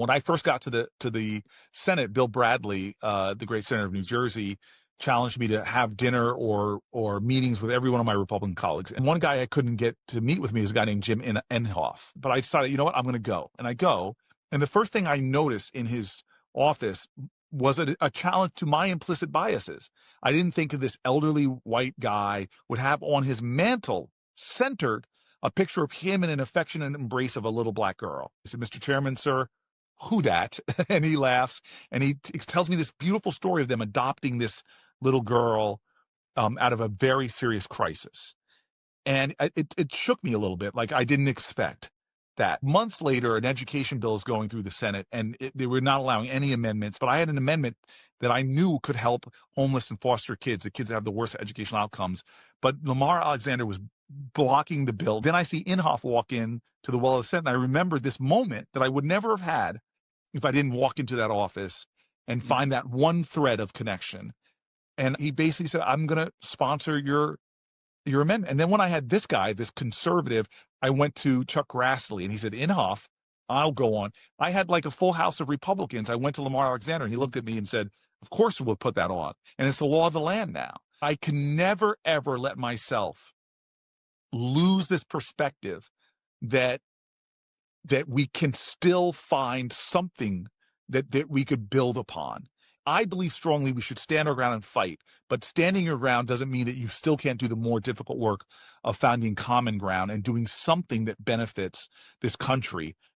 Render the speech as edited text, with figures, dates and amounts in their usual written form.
When I first got to the Senate, Bill Bradley, the great senator of New Jersey, challenged me to have dinner or meetings with every one of my Republican colleagues. And one guy I couldn't get to meet with me is a guy named Jim Inhofe. But I decided, you know what, I'm going to go. And I go. And the first thing I noticed in his office was a challenge to my implicit biases. I didn't think that this elderly white guy would have on his mantle centered a picture of him in an affectionate embrace of a little black girl. He said, "Mr. Chairman, sir, who dat?" And he laughs, and he tells me this beautiful story of them adopting this little girl out of a very serious crisis. And it shook me a little bit, like I didn't expect that. Months later, an education bill is going through the Senate, and they were not allowing any amendments, but I had an amendment that I knew could help homeless and foster kids, the kids that have the worst educational outcomes. But Lamar Alexander was blocking the bill. Then I see Inhofe walk in to the well of the Senate, and I remember this moment that I would never have had if I didn't walk into that office and find that one thread of connection. And he basically said, "I'm going to sponsor your amendment." And then when I had this guy, this conservative, I went to Chuck Grassley, and he said, "Inhofe, I'll go on." I had like a full house of Republicans. I went to Lamar Alexander, and he looked at me and said, "Of course we'll put that on." And it's the law of the land now. I can never, ever let myself lose this perspective that we can still find something that we could build upon. I believe strongly we should stand our ground and fight, but standing your ground doesn't mean that you still can't do the more difficult work of finding common ground and doing something that benefits this country